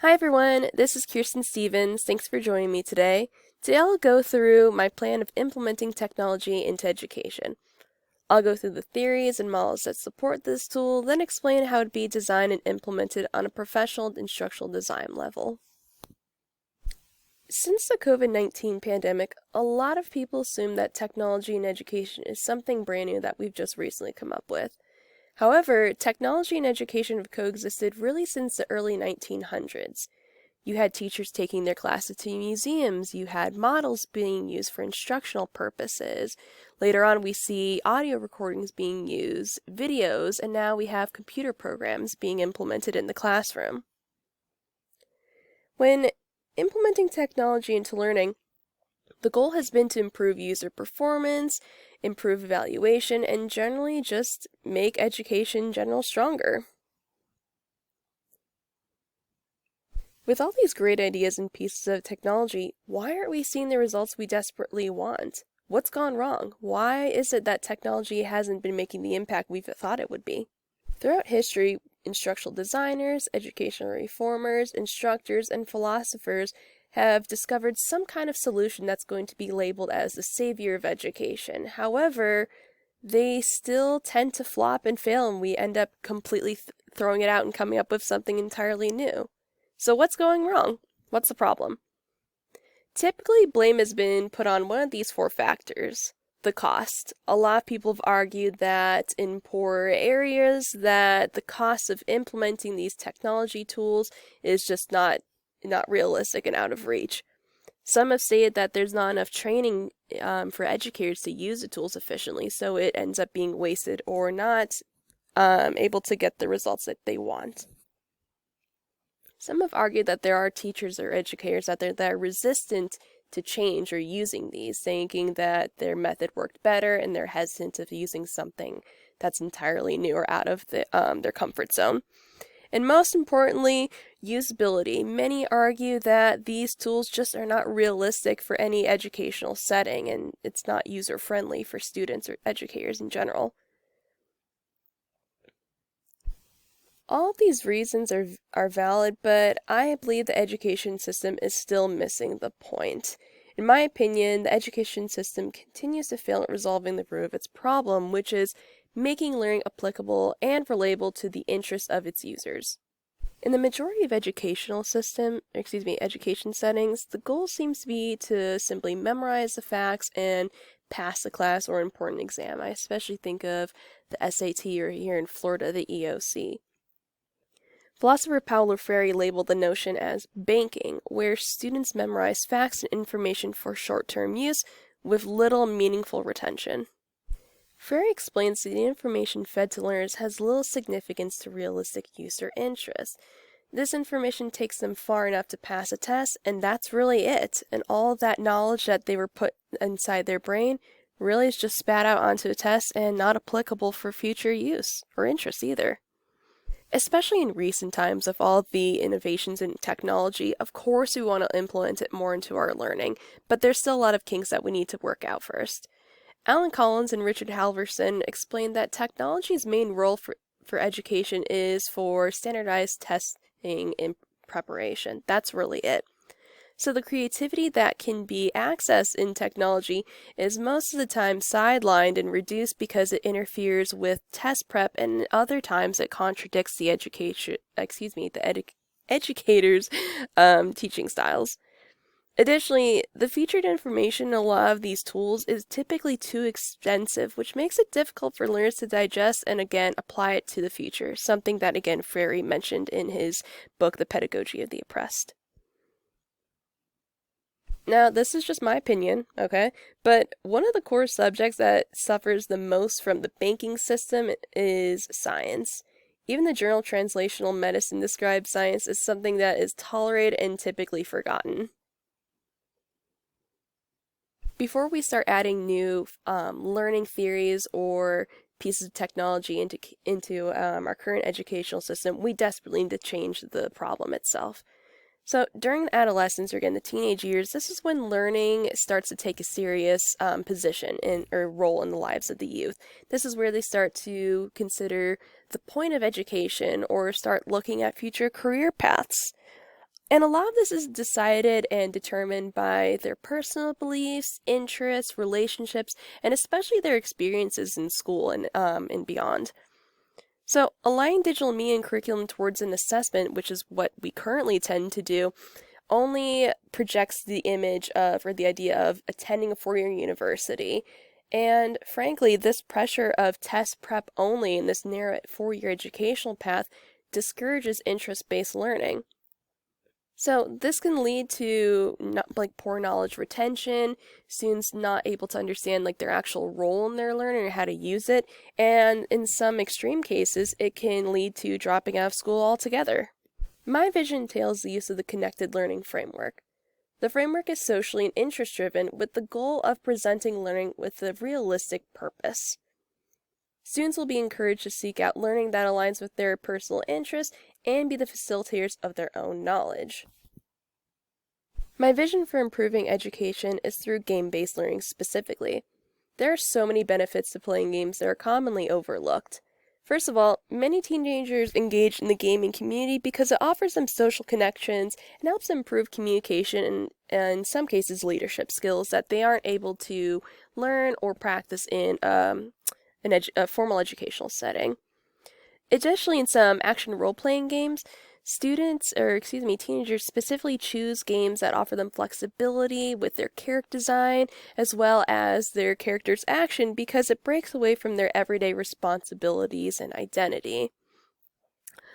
Hi everyone, this is Kirsten Stevens. Thanks for joining me today. Today I'll go through my plan of implementing technology into education. I'll go through the theories and models that support this tool, then explain how it would be designed and implemented on a professional instructional design level. Since the COVID-19 pandemic, a lot of people assume that technology in education is something brand new that we've just recently come up with. However, technology and education have coexisted really since the early 1900s. You had teachers taking their classes to museums, you had models being used for instructional purposes. Later on, we see audio recordings being used, videos, and now we have computer programs being implemented in the classroom. When implementing technology into learning, the goal has been to improve user performance, improve evaluation, and generally just make education in general stronger. With all these great ideas and pieces of technology, why aren't we seeing the results we desperately want? What's gone wrong? Why is it that technology hasn't been making the impact we've thought it would be? Throughout history, instructional designers, educational reformers, instructors, and philosophers have discovered some kind of solution that's going to be labeled as the savior of education. However, they still tend to flop and fail, and we end up completely throwing it out and coming up with something entirely new. So what's going wrong? What's the problem? Typically, blame has been put on one of these four factors: the cost. A lot of people have argued that in poorer areas that the cost of implementing these technology tools is just not realistic and out of reach. Some have stated that there's not enough training for educators to use the tools efficiently, so it ends up being wasted or not able to get the results that they want. Some have argued that there are teachers or educators out there that are resistant to change or using these, thinking that their method worked better and they're hesitant of using something that's entirely new or out of their comfort zone. And most importantly, usability. Many argue that these tools just are not realistic for any educational setting, and it's not user-friendly for students or educators in general. All of these reasons are valid, but I believe the education system is still missing the point. In my opinion, the education system continues to fail at resolving the root of its problem, which is making learning applicable and relatable to the interests of its users. In the majority of education settings, the goal seems to be to simply memorize the facts and pass the class or important exam. I especially think of the SAT, or here in Florida, the EOC. Philosopher Paulo Freire labeled the notion as banking, where students memorize facts and information for short-term use with little meaningful retention. Freire explains that the information fed to learners has little significance to realistic user interest. This information takes them far enough to pass a test, and that's really it. And all of that knowledge that they were put inside their brain really is just spat out onto a test and not applicable for future use or interest either. Especially in recent times of all the innovations in technology, of course we want to implement it more into our learning, but there's still a lot of kinks that we need to work out first. Alan Collins and Richard Halverson explained that technology's main role for education is for standardized testing and preparation. That's really it. So the creativity that can be accessed in technology is most of the time sidelined and reduced because it interferes with test prep, and other times it contradicts the educator's teaching styles. Additionally, the featured information in a lot of these tools is typically too extensive, which makes it difficult for learners to digest and again apply it to the future, something that again Freire mentioned in his book, The Pedagogy of the Oppressed. Now, this is just my opinion, okay? But one of the core subjects that suffers the most from the banking system is science. Even the journal Translational Medicine describes science as something that is tolerated and typically forgotten. Before we start adding new learning theories or pieces of technology into our current educational system, we desperately need to change the problem itself. So during adolescence, or again the teenage years, this is when learning starts to take a serious position or role in the lives of the youth. This is where they start to consider the point of education or start looking at future career paths. And a lot of this is decided and determined by their personal beliefs, interests, relationships, and especially their experiences in school and beyond. So, aligning digital media and curriculum towards an assessment, which is what we currently tend to do, only projects the image of, or the idea of, attending a four-year university. And frankly, this pressure of test prep only in this narrow four-year educational path discourages interest-based learning. So this can lead to poor knowledge retention, students not able to understand their actual role in their learning or how to use it, and in some extreme cases, it can lead to dropping out of school altogether. My vision entails the use of the connected learning framework. The framework is socially and interest-driven with the goal of presenting learning with a realistic purpose. Students will be encouraged to seek out learning that aligns with their personal interests and be the facilitators of their own knowledge. My vision for improving education is through game-based learning specifically. There are so many benefits to playing games that are commonly overlooked. First of all, many teenagers engage in the gaming community because it offers them social connections and helps them improve communication and in some cases, leadership skills that they aren't able to learn or practice in a formal educational setting. Additionally, in some action role-playing games, teenagers specifically choose games that offer them flexibility with their character design as well as their character's action because it breaks away from their everyday responsibilities and identity.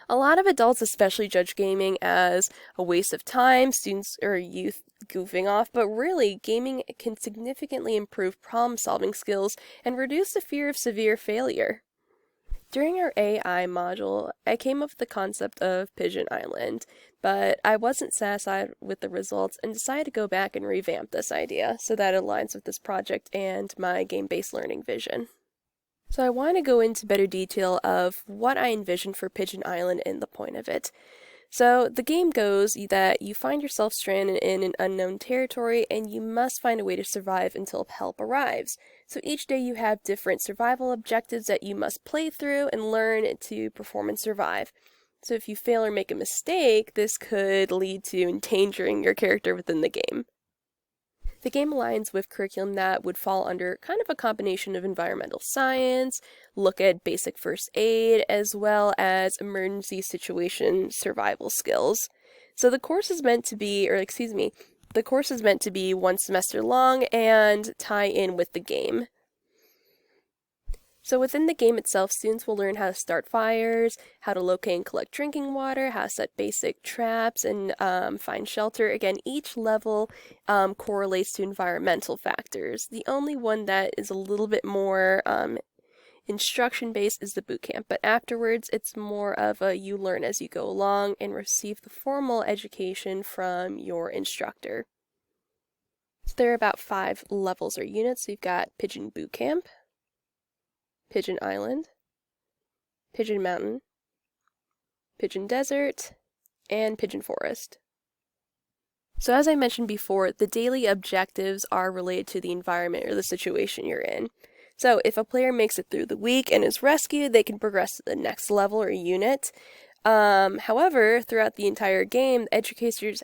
A lot of adults especially judge gaming as a waste of time, students or youth goofing off, but really, gaming can significantly improve problem-solving skills and reduce the fear of severe failure. During our AI module, I came up with the concept of Pigeon Island, but I wasn't satisfied with the results and decided to go back and revamp this idea so that it aligns with this project and my game-based learning vision. So I want to go into better detail of what I envision for Pigeon Island and the point of it. So the game goes that you find yourself stranded in an unknown territory and you must find a way to survive until help arrives. So each day you have different survival objectives that you must play through and learn to perform and survive. So if you fail or make a mistake, this could lead to endangering your character within the game. The game aligns with curriculum that would fall under kind of a combination of environmental science, look at basic first aid, as well as emergency situation survival skills. So the course is meant to be, the course is meant to be 1 semester long and tie in with the game. So within the game itself, students will learn how to start fires, how to locate and collect drinking water, how to set basic traps, and find shelter. Again, each level correlates to environmental factors. The only one that is a little bit more instruction-based is the boot camp, but afterwards it's more of a you learn as you go along and receive the formal education from your instructor. So there are about 5 levels or units. So you've got Pigeon Boot Camp, Pigeon Island, Pigeon Mountain, Pigeon Desert, and Pigeon Forest. So as I mentioned before, the daily objectives are related to the environment or the situation you're in. So if a player makes it through the week and is rescued, they can progress to the next level or unit. However, throughout the entire game, educators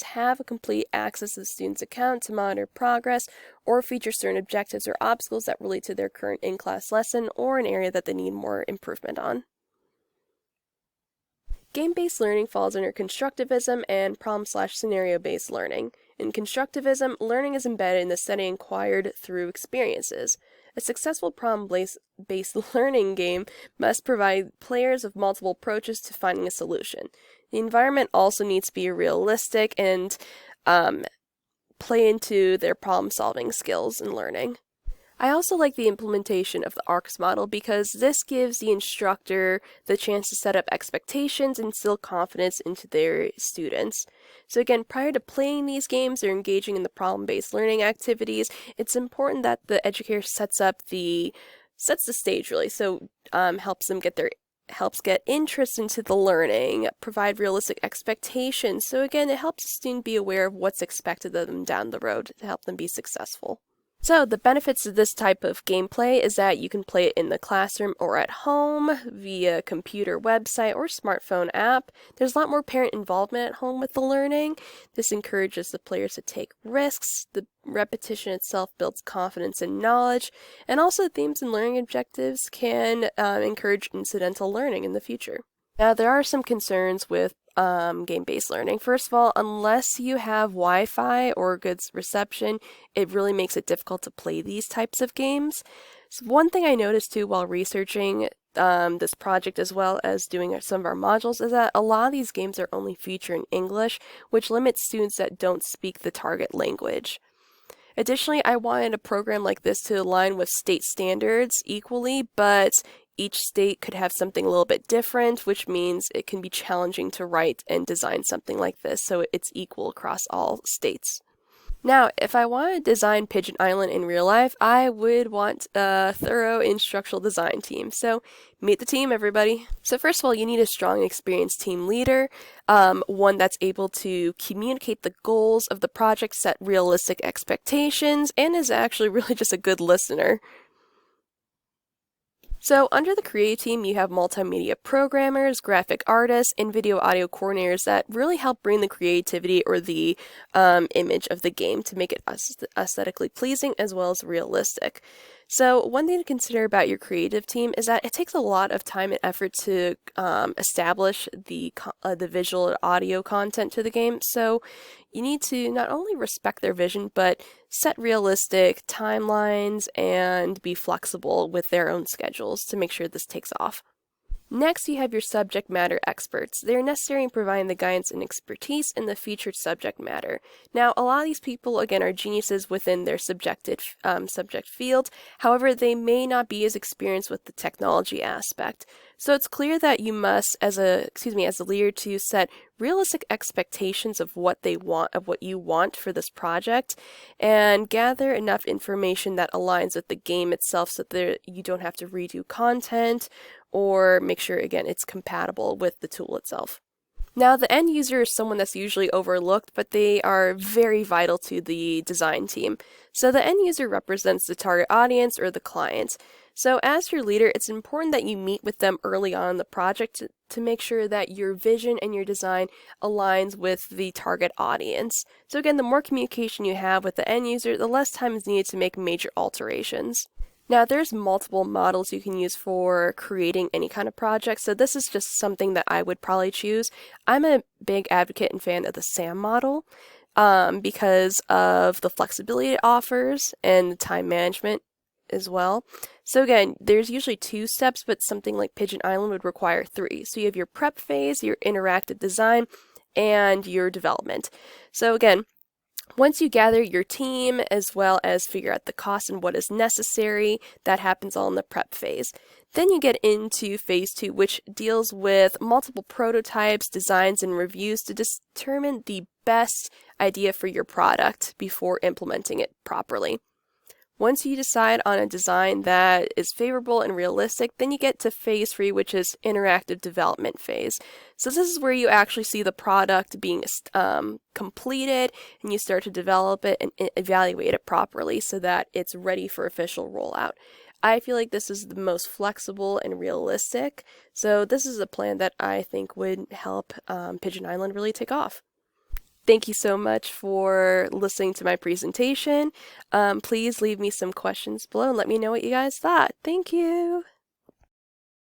have a complete access to the student's account to monitor progress or feature certain objectives or obstacles that relate to their current in-class lesson or an area that they need more improvement on. Game-based learning falls under constructivism and problem/scenario-based learning. In constructivism, learning is embedded in the setting acquired through experiences. A successful problem-based learning game must provide players with multiple approaches to finding a solution. The environment also needs to be realistic and play into their problem-solving skills and learning. I also like the implementation of the ARCS model because this gives the instructor the chance to set up expectations and instill confidence into their students. So again, prior to playing these games or engaging in the problem-based learning activities, it's important that the educator sets the stage really, so helps get interest into the learning, provide realistic expectations. So again, it helps the student be aware of what's expected of them down the road to help them be successful. So the benefits of this type of gameplay is that you can play it in the classroom or at home via computer website or smartphone app. There's a lot more parent involvement at home with the learning. This encourages the players to take risks. The repetition itself builds confidence and knowledge. And also themes and learning objectives can encourage incidental learning in the future. Now, there are some concerns with game-based learning. First of all, unless you have Wi-Fi or good reception, it really makes it difficult to play these types of games. So one thing I noticed too while researching this project as well as doing some of our modules is that a lot of these games are only featured in English, which limits students that don't speak the target language. Additionally, I wanted a program like this to align with state standards equally, but each state could have something a little bit different, which means it can be challenging to write and design something like this so it's equal across all states. Now, if I want to design Pigeon Island in real life, I would want a thorough instructional design team. So meet the team, everybody. So first of all, you need a strong and experienced team leader, one that's able to communicate the goals of the project, set realistic expectations, and is actually really just a good listener. So under the creative team, you have multimedia programmers, graphic artists, and video audio coordinators that really help bring the creativity or the image of the game to make it aesthetically pleasing as well as realistic. So one thing to consider about your creative team is that it takes a lot of time and effort to establish the visual and audio content to the game. So you need to not only respect their vision, but set realistic timelines and be flexible with their own schedules to make sure this takes off. Next, you have your subject matter experts. They're necessary in providing the guidance and expertise in the featured subject matter. Now, a lot of these people, again, are geniuses within their subject field. However, they may not be as experienced with the technology aspect. So it's clear that you must, as a leader, to set realistic expectations of what you want for this project, and gather enough information that aligns with the game itself so that you don't have to redo content, or make sure, again, it's compatible with the tool itself. Now, the end user is someone that's usually overlooked, but they are very vital to the design team. So the end user represents the target audience or the client. So as your leader, it's important that you meet with them early on in the project to make sure that your vision and your design aligns with the target audience. So again, the more communication you have with the end user, the less time is needed to make major alterations. Now, there's multiple models you can use for creating any kind of project, so this is just something that I would probably choose. I'm a big advocate and fan of the SAM model because of the flexibility it offers and the time management as well. So again, there's usually 2 steps, but something like Pigeon Island would require 3. So you have your prep phase, your interactive design, and your development. So again, once you gather your team as well as figure out the cost and what is necessary, that happens all in the prep phase. Then you get into phase 2, which deals with multiple prototypes, designs, and reviews to determine the best idea for your product before implementing it properly. Once you decide on a design that is favorable and realistic, then you get to phase 3, which is interactive development phase. So this is where you actually see the product being completed, and you start to develop it and evaluate it properly so that it's ready for official rollout. I feel like this is the most flexible and realistic, so this is a plan that I think would help Pigeon Island really take off. Thank you so much for listening to my presentation. Please leave me some questions below and let me know what you guys thought. Thank you!